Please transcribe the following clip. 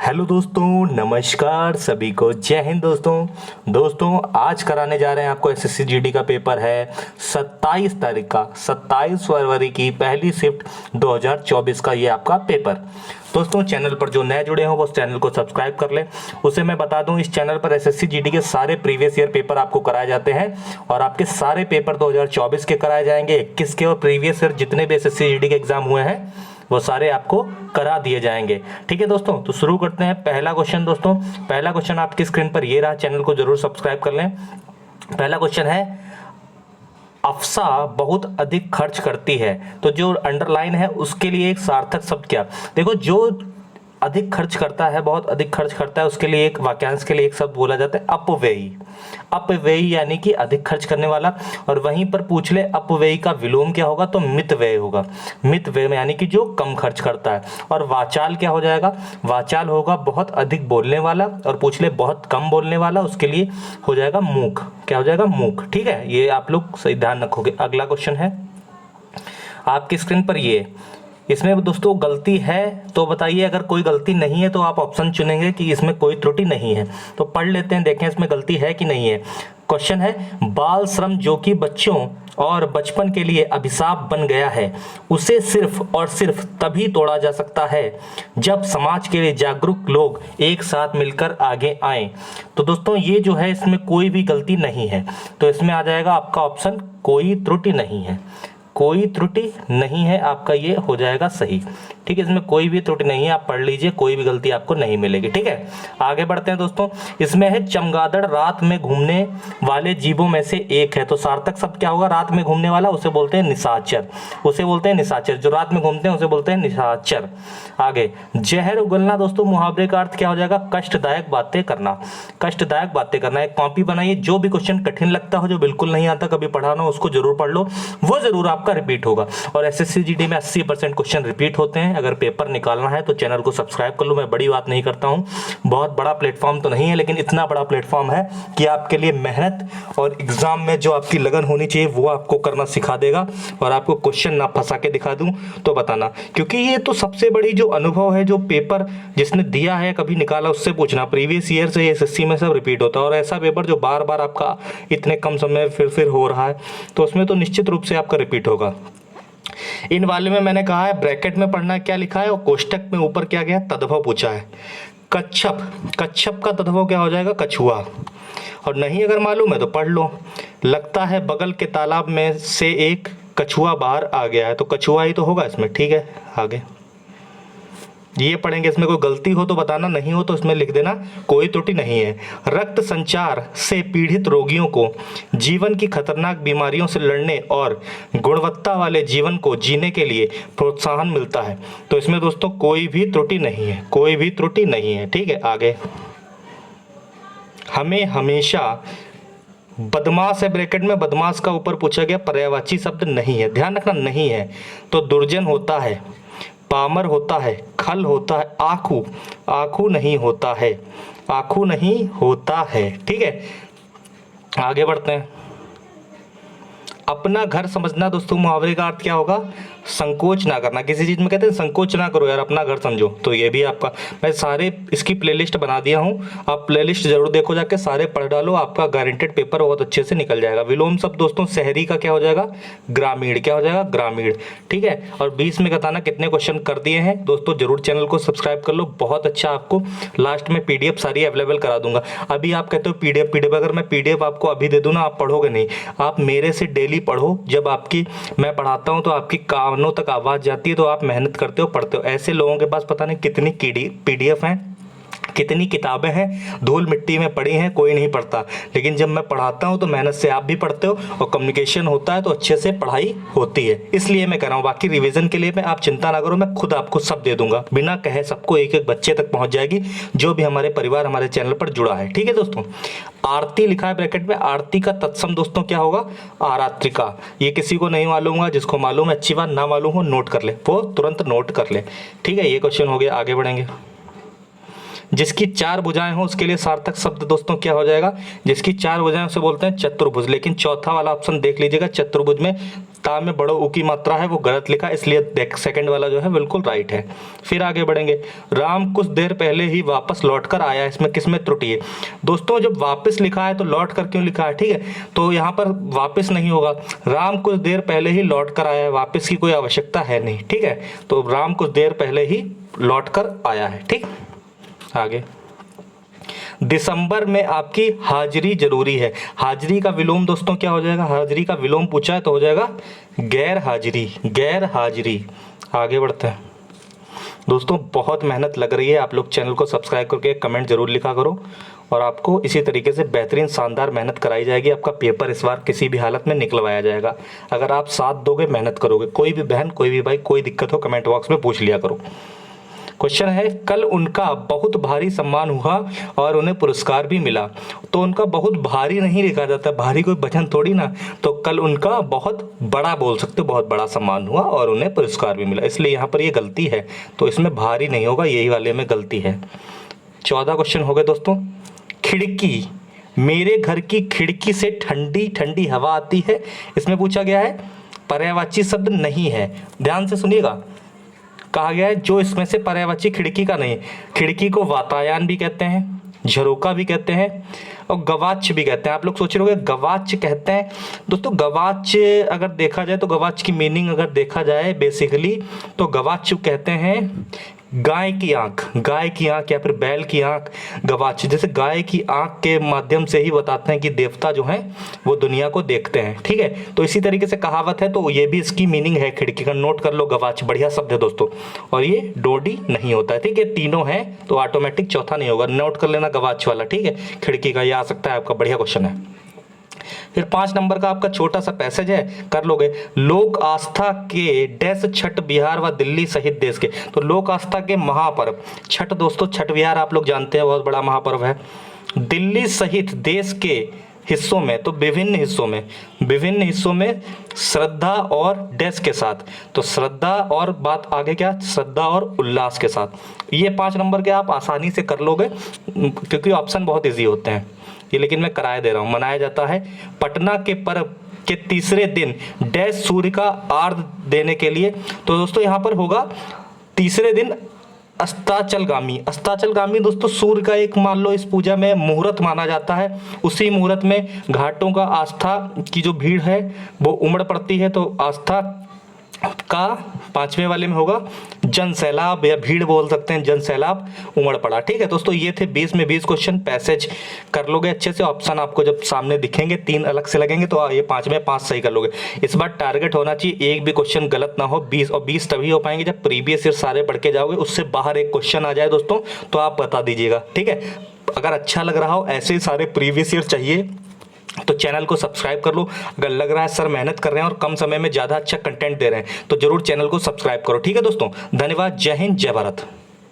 Hello दोस्तों, नमस्कार सभी को, जय हिंद दोस्तों। आज कराने जा रहे हैं आपको एसएससी जीडी का पेपर है 27 तारीख का, 27 फरवरी की पहली शिफ्ट 2024 का ये आपका पेपर। दोस्तों चैनल पर जो नए जुड़े हो वो चैनल को सब्सक्राइब कर लें। उसे मैं बता दूं, इस चैनल पर एसएससी जीडी के सारे प्रीवियस ईयर पेपर आपको कराए जाते हैं और आपके सारे पेपर 2024 के कराए जाएंगे, 21 के और प्रीवियस ईयर जितने भी एसएससी जीडी के एग्जाम हुए हैं वो सारे आपको करा दिए जाएंगे। ठीक है दोस्तों, तो शुरू करते हैं। पहला क्वेश्चन दोस्तों, पहला क्वेश्चन आपकी स्क्रीन पर ये रहा, चैनल को जरूर सब्सक्राइब कर लें। पहला क्वेश्चन है, अफसा बहुत अधिक खर्च करती है, तो जो अंडरलाइन है उसके लिए एक सार्थक शब्द क्या। देखो, जो अधिक खर्च करता है, बहुत अधिक खर्च करता है, उसके लिए एक वाक्यांश के लिए एक शब्द बोला जाता है अपव्ययी। अपव्ययी यानी कि अधिक खर्च करने वाला। और वहीं पर पूछ ले अपव्ययी का विलोम क्या होगा, तो मितव्यय होगा। मितव्यय यानी कि जो कम खर्च करता है। और वाचाल क्या हो जाएगा, वाचाल होगा बहुत अधिक बोलने वाला। और पूछ ले बहुत कम बोलने वाला, उसके लिए हो जाएगा मूक। क्या हो जाएगा, मूक। ठीक है, ये आप लोग सही ध्यान रखोगे। अगला क्वेश्चन है आपकी स्क्रीन पर, ये इसमें दोस्तों गलती है तो बताइए, अगर कोई गलती नहीं है तो आप ऑप्शन चुनेंगे कि इसमें कोई त्रुटि नहीं है। तो पढ़ लेते हैं, देखें इसमें गलती है कि नहीं है। क्वेश्चन है, बाल श्रम जो कि बच्चों और बचपन के लिए अभिशाप बन गया है, उसे सिर्फ और सिर्फ तभी तोड़ा जा सकता है जब समाज के लिए जागरूक लोग एक साथ मिलकर आगे आएं। तो दोस्तों ये जो है, इसमें कोई भी गलती नहीं है, तो इसमें आ जाएगा आपका ऑप्शन कोई त्रुटि नहीं है। कोई त्रुटि नहीं है आपका, ये हो जाएगा सही। ठीक है, इसमें कोई भी त्रुटि नहीं है, आप पढ़ लीजिए, कोई भी गलती आपको नहीं मिलेगी। ठीक है, आगे बढ़ते हैं दोस्तों। इसमें है, चमगादड़ रात में घूमने वाले जीवों में से एक है, तो सार्थक शब्द क्या होगा, रात में घूमने वाला, उसे बोलते हैं निशाचर। उसे बोलते हैं निशाचर, जो रात में घूमते हैं उसे बोलते हैं निशाचर। आगे, जहर उगलना दोस्तों, मुहावरे का अर्थ क्या हो जाएगा, कष्टदायक बातें करना। कष्टदायक बातें करना। एक कॉपी बनाइए, जो भी क्वेश्चन कठिन लगता हो, जो बिल्कुल नहीं आता कभी पढ़ाना, उसको जरूर पढ़ लो, वो जरूर आपका रिपीट होगा। और एसएससी जीडी में 80% क्वेश्चन रिपीट होते हैं। अगर पेपर निकालना है तो चैनल को सब्सक्राइब कर लो। मैं बड़ी बात नहीं करता हूं, बहुत बड़ा प्लेटफॉर्म तो नहीं है, लेकिन इतना बड़ा प्लेटफॉर्म है कि आपके लिए मेहनत और एग्जाम में जो आपकी लगन होनी चाहिए वो आपको करना सिखा देगा। और आपको क्वेश्चन ना फंसा के दिखा दूं तो बताना, क्योंकि ये तो सबसे बड़ी जो अनुभव है, जो पेपर जिसने दिया है कभी निकाला उससे पूछना। प्रीवियस ईयर से एसएससी में सब रिपीट होता है, और ऐसा पेपर जो बार बार आपका इतने कम समय फिर हो रहा है, तो उसमें तो निश्चित रूप से आपका रिपीट होगा। इन वाले में मैंने कहा है ब्रैकेट में पढ़ना क्या लिखा है, और कोष्टक में ऊपर क्या गया, तद्भव पूछा है। कच्छप, कच्छप का तद्भव क्या हो जाएगा, कछुआ। और नहीं अगर मालूम है तो पढ़ लो। लगता है बगल के तालाब में से एक कछुआ बाहर आ गया है, तो कछुआ ही तो होगा इसमें। ठीक है, आगे ये पढ़ेंगे। इसमें कोई गलती हो तो बताना, नहीं हो तो इसमें लिख देना कोई त्रुटि नहीं है। रक्त संचार से पीड़ित रोगियों को जीवन की खतरनाक बीमारियों से लड़ने और गुणवत्ता वाले जीवन को जीने के लिए प्रोत्साहन मिलता है, तो इसमें दोस्तों कोई भी त्रुटि नहीं है, कोई भी त्रुटि नहीं है। ठीक है, आगे, हमें हमेशा बदमाश है ब्रैकेट में, बदमाश का ऊपर पूछा गया पर्यायवाची शब्द नहीं है, ध्यान रखना नहीं है। तो दुर्जन होता है, पामर होता है, खल होता है, आखू, आखू नहीं होता है, आखू नहीं होता है। ठीक है, आगे बढ़ते हैं। अपना घर समझना दोस्तों, मुहावरे का अर्थ क्या होगा, संकोच ना करना। किसी चीज़ में कहते हैं संकोच ना करो यार, अपना घर समझो। तो ये भी आपका, मैं सारे इसकी प्लेलिस्ट बना दिया हूँ, आप प्लेलिस्ट जरूर देखो जाके, सारे पढ़ डालो, आपका गारंटेड पेपर बहुत अच्छे से निकल जाएगा। विलोम शब्द दोस्तों, शहरी का क्या हो जाएगा, ग्रामीण। क्या हो जाएगा, ग्रामीण। ठीक है, और 20 में बताना कितने क्वेश्चन कर दिए हैं दोस्तों। जरूर चैनल को सब्सक्राइब कर लो, बहुत अच्छा। आपको लास्ट में पीडीएफ सारी अवेलेबल करा दूंगा। अभी आप कहते हो पीडीएफ, अगर मैं पीडीएफ आपको अभी दे दूँ ना, आप पढ़ोगे नहीं। आप मेरे से डेली पढ़ो, जब आपकी मैं पढ़ाता हूँ तो आपकी कानों तक आवाज जाती है, तो आप मेहनत करते हो, पढ़ते हो। ऐसे लोगों के पास पता नहीं कितनी पीडीएफ हैं, कितनी किताबें हैं, धूल मिट्टी में पड़ी हैं, कोई नहीं पढ़ता। लेकिन जब मैं पढ़ाता हूं तो मेहनत से आप भी पढ़ते हो, और कम्युनिकेशन होता है तो अच्छे से पढ़ाई होती है, इसलिए मैं कह रहा हूं। बाकी रिवीजन के लिए मैं, आप चिंता ना करो, मैं खुद आपको सब दे दूंगा, बिना कहे सबको एक एक बच्चे तक पहुंच जाएगी, जो भी हमारे परिवार हमारे चैनल पर जुड़ा है। ठीक है दोस्तों, आरती लिखा है ब्रैकेट में, आरती का तत्सम दोस्तों क्या होगा, आरात्रिका। ये किसी को नहीं मालूम होगा, जिसको मालूम है अच्छी बात, ना मालूम हो नोट कर ले, वो तुरंत नोट कर ले। ठीक है, ये क्वेश्चन हो गया, आगे बढ़ेंगे। जिसकी चार भुजाएं हो उसके लिए सार्थक शब्द दोस्तों क्या हो जाएगा, जिसकी चार भुजाएं उसे बोलते हैं चतुर्भुज। लेकिन चौथा वाला ऑप्शन देख लीजिएगा, चतुर्भुज में ता में बड़ो ऊ की मात्रा है वो गलत लिखा, इसलिए सेकंड वाला जो है बिल्कुल राइट है। फिर आगे बढ़ेंगे, राम कुछ देर पहले ही वापस लौट कर आया, इसमें किसमें त्रुटि है? दोस्तों जब वापस लिखा है तो लौट कर क्यों लिखा है, ठीक है, तो यहाँ पर वापस नहीं होगा, राम कुछ देर पहले ही लौट कर आया है, वापस की कोई आवश्यकता है नहीं, ठीक है, तो राम कुछ देर पहले ही लौट कर आया है। ठीक, आगे, दिसंबर में आपकी हाजिरी जरूरी है, हाजिरी का विलोम दोस्तों क्या हो जाएगा? हाजिरी का विलोम पूछा है तो हो जाएगा गैर हाजिरी, गैर हाजिरी। आगे बढ़ते हैं दोस्तों, बहुत मेहनत लग रही है, आप लोग चैनल को सब्सक्राइब करके कमेंट जरूर लिखा करो, और आपको इसी तरीके से बेहतरीन शानदार मेहनत कराई जाएगी, आपका पेपर इस बार किसी भी हालत में निकलवाया जाएगा, अगर आप साथ दोगे, मेहनत करोगे। कोई भी बहन, कोई भी भाई, कोई दिक्कत हो कमेंट बॉक्स में पूछ लिया करो। क्वेश्चन है, कल उनका बहुत भारी सम्मान हुआ और उन्हें पुरस्कार भी मिला, तो उनका बहुत भारी नहीं लिखा जाता, भारी कोई वजन थोड़ी ना, तो कल उनका बहुत बड़ा बोल सकते हो, बहुत बड़ा सम्मान हुआ और उन्हें पुरस्कार भी मिला, इसलिए यहाँ पर ये गलती है, तो इसमें भारी नहीं होगा, यही वाले में गलती है। 14 क्वेश्चन हो गए दोस्तों। खिड़की, मेरे घर की खिड़की से ठंडी ठंडी हवा आती है, इसमें पूछा गया है, पर्यायवाची शब्द नहीं है, ध्यान से सुनिएगा, कहा गया है जो इसमें से पर्यायवाची खिड़की का नहीं, खिड़की को वातायन भी कहते हैं, झरोका भी कहते हैं और गवाच भी कहते हैं। आप लोग सोच रहे होंगे गवाच कहते हैं, दोस्तों गवाच अगर देखा जाए तो गवाच की मीनिंग अगर देखा जाए बेसिकली तो गवाच कहते हैं गाय की आंख, गाय की आंख या फिर बैल की आंख, गवाच, जैसे गाय की आंख के माध्यम से ही बताते हैं कि देवता जो हैं वो दुनिया को देखते हैं, ठीक है, तो इसी तरीके से कहावत है, तो ये भी इसकी मीनिंग है खिड़की का, नोट कर लो, गवाच बढ़िया शब्द है दोस्तों, और ये डोडी नहीं होता है, ठीक है, तीनों हैं तो ऑटोमेटिक चौथा नहीं होगा, नोट कर लेना गवाच वाला, ठीक है, खिड़की का, ये आ सकता है आपका, बढ़िया क्वेश्चन है। फिर 5 नंबर का आपका छोटा सा पैसेज है, कर लोगे, लोक आस्था के डैश छठ बिहार व दिल्ली सहित देश के, तो लोक आस्था के महापर्व छठ, दोस्तों छठ बिहार आप लोग जानते हैं बहुत बड़ा महापर्व है, दिल्ली सहित देश के हिस्सों में, तो विभिन्न हिस्सों में श्रद्धा और डैश के साथ, तो श्रद्धा और बात आगे क्या, श्रद्धा और उल्लास के साथ। ये 5 नंबर के आप आसानी से कर लोगे क्योंकि ऑप्शन बहुत इजी होते हैं ये, लेकिन मैं कराए दे रहा हूँ। मनाया जाता है पटना के पर्व के तीसरे दिन डैश सूर्य का आर्घ देने के लिए, तो दोस्तों यहाँ पर होगा तीसरे दिन अस्ताचलगामी, अस्ताचलगामी दोस्तों सूर्य का एक मान लो इस पूजा में मुहूर्त माना जाता है, उसी मुहूर्त में घाटों का आस्था की जो भीड़ है वो उमड़ पड़ती है, तो आस्था का 5वें वाले में होगा जन सैलाब या भीड़ बोल सकते हैं, जन सैलाब उमड़ पड़ा। ठीक है दोस्तों, ये थे 20 में 20 क्वेश्चन, पैसेज कर लोगे अच्छे से, ऑप्शन आपको जब सामने दिखेंगे 3 अलग से लगेंगे तो ये 5 में 5 सही कर लोगे। इस बार टारगेट होना चाहिए एक भी क्वेश्चन गलत ना हो, 20 और 20 तभी हो पाएंगे जब प्रीवियस ईयर सारे पढ़ के जाओगे, उससे बाहर एक क्वेश्चन आ जाए दोस्तों तो आप बता दीजिएगा, ठीक है। अगर अच्छा लग रहा हो, ऐसे ही सारे प्रीवियस ईयर चाहिए तो चैनल को सब्सक्राइब कर लो। अगर लग रहा है सर मेहनत कर रहे हैं और कम समय में ज़्यादा अच्छा कंटेंट दे रहे हैं तो जरूर चैनल को सब्सक्राइब करो, ठीक है दोस्तों। धन्यवाद, जय हिंद, जय भारत।